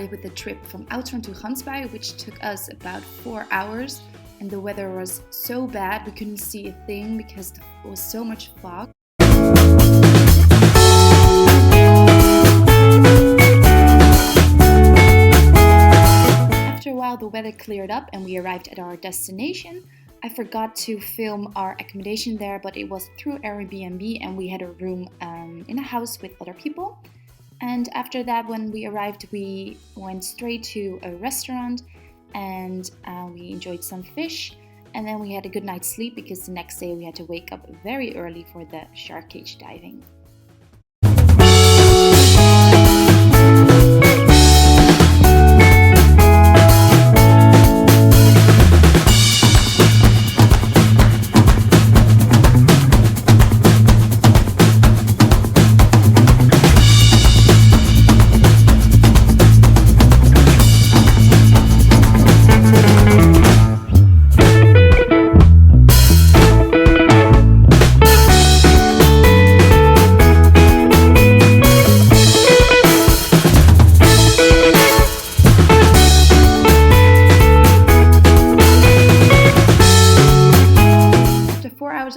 started with the trip from OUDTSHOORN to Gansbaai, which took us about 4 hours. And the weather was so bad, we couldn't see a thing because there was so much fog. After a while, the weather cleared up and we arrived at our destination. I forgot to film our accommodation there, but it was through Airbnb and we had a room in a house with other people. And after that, when we arrived, we went straight to a restaurant and we enjoyed some fish. And then we had a good night's sleep because the next day we had to wake up very early for the shark cage diving.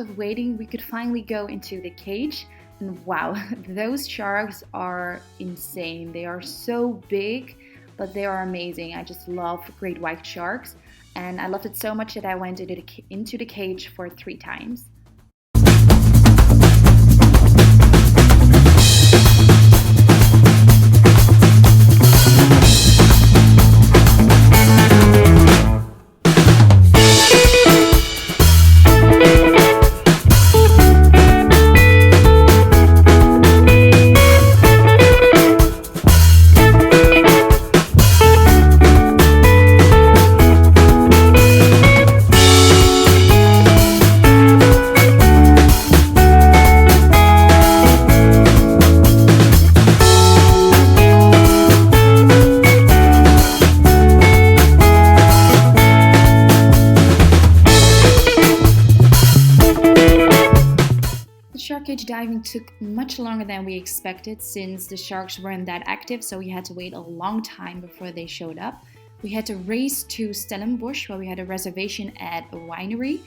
Of waiting, we could finally go into the cage, and wow, those sharks are insane. They are so big, but they are amazing. I just love great white sharks, and I loved it so much that I went into the cage for 3 times. Shark cage diving took much longer than we expected since the sharks weren't that active, so we had to wait a long time before they showed up. We had to race to Stellenbosch where we had a reservation at a winery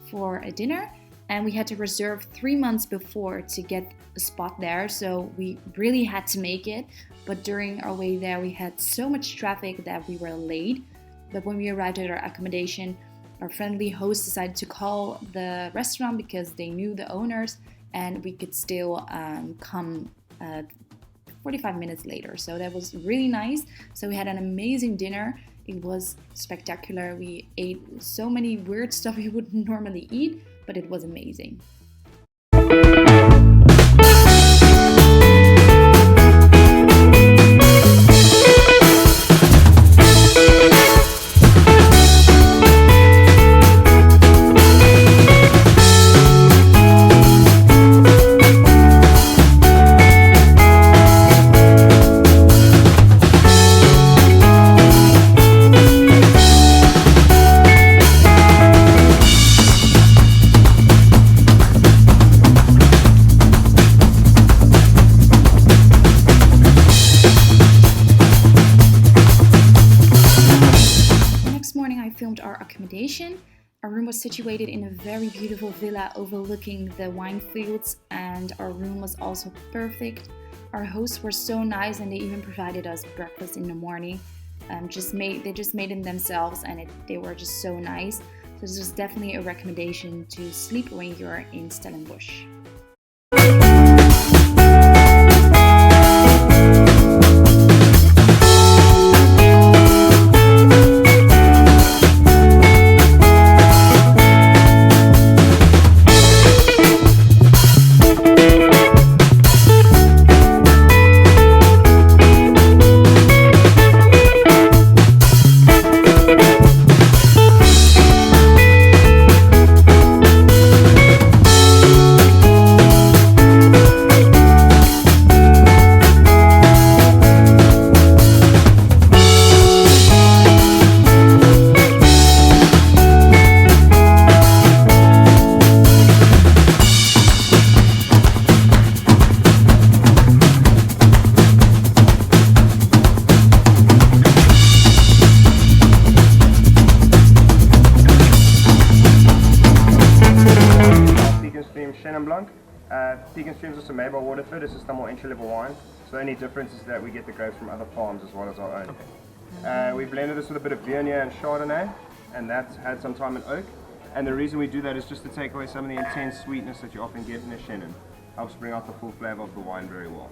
for a dinner, and we had to reserve 3 months before to get a spot there, so we really had to make it. But during our way there we had so much traffic that we were late. But when we arrived at our accommodation, our friendly host decided to call the restaurant because they knew the owners, and we could still come 45 minutes later. So that was really nice. So we had an amazing dinner. It was spectacular. We ate so many weird stuff we wouldn't normally eat, but it was amazing. Our accommodation. Our room was situated in a very beautiful villa overlooking the wine fields, and our room was also perfect. Our hosts were so nice and they even provided us breakfast in the morning. They just made it themselves, and they were just so nice. So this is definitely a recommendation to sleep when you're in Stellenbosch. Antique & Streams, also made by Waterford. It's just a more entry-level wine. So the only difference is that we get the grapes from other farms as well as our own. Okay. We blended this with a bit of Viognier and Chardonnay, and that's had some time in oak. And the reason we do that is just to take away some of the intense sweetness that you often get in a Chenin. Helps bring out the full flavour of the wine very well.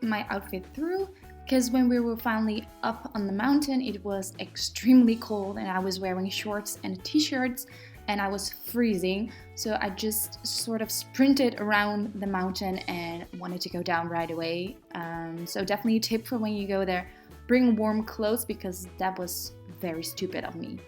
My outfit through, because when we were finally up on the mountain it was extremely cold and I was wearing shorts and t-shirts and I was freezing, so I just sort of sprinted around the mountain and wanted to go down right away. So definitely a tip for when you go there, bring warm clothes, because that was very stupid of me.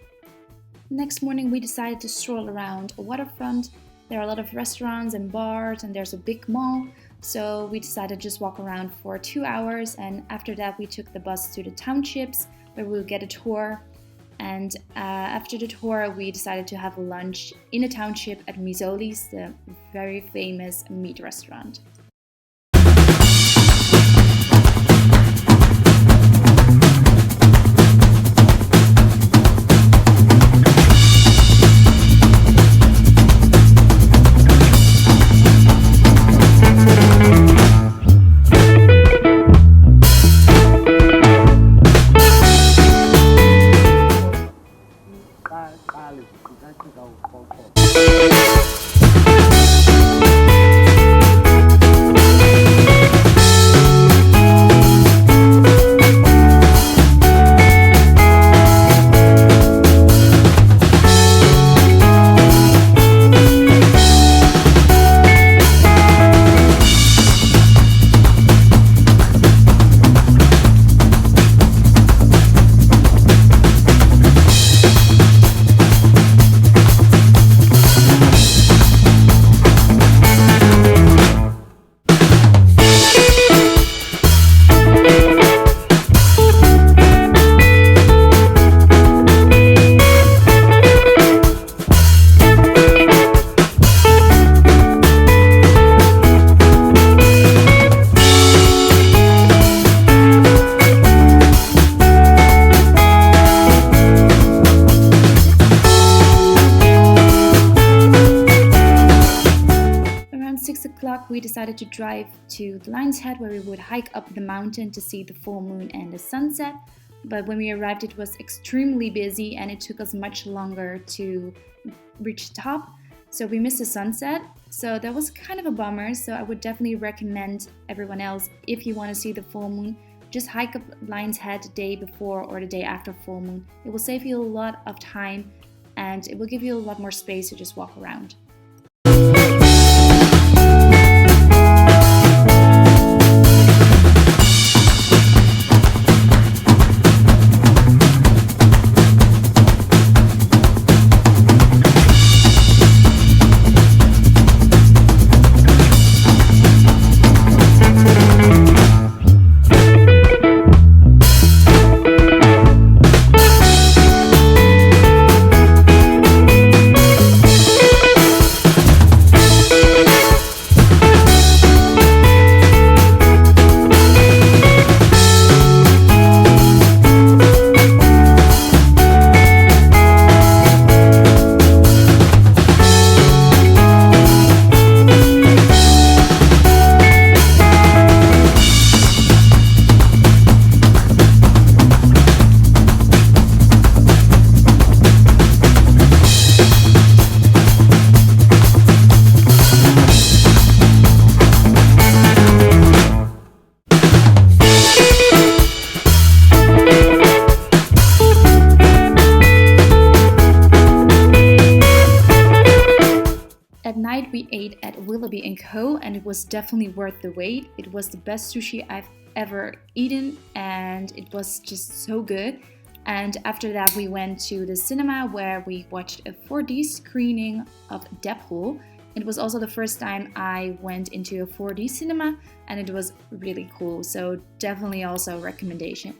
Next morning we decided to stroll around a waterfront. There are a lot of restaurants and bars and there's a big mall. So we decided to just walk around for 2 hours, and after that we took the bus to the townships where we would get a tour. And after the tour we decided to have lunch in a township at MUIZENBERG, the very famous meat restaurant. o'clock we decided to drive to the Lion's Head, where we would hike up the mountain to see the full moon and the sunset. But when we arrived it was extremely busy and it took us much longer to reach the top. So we missed the sunset. So that was kind of a bummer. So I would definitely recommend everyone else, if you want to see the full moon, just hike up Lion's Head the day before or the day after full moon. It will save you a lot of time and it will give you a lot more space to just walk around. At night we ate at Willoughby & Co. and it was definitely worth the wait. It was the best sushi I've ever eaten and it was just so good. And after that we went to the cinema where we watched a 4D screening of Deadpool. It was also the first time I went into a 4D cinema and it was really cool. So definitely also a recommendation.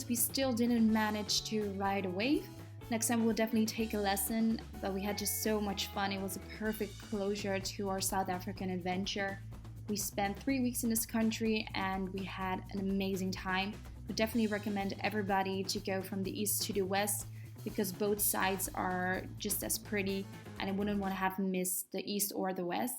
We still didn't manage to ride a wave. Next time we'll definitely take a lesson, but we had just so much fun. It was a perfect closure to our South African adventure. We spent 3 weeks in this country and we had an amazing time. Would definitely recommend everybody to go from the east to the west because both sides are just as pretty and I wouldn't want to have missed the east or the west.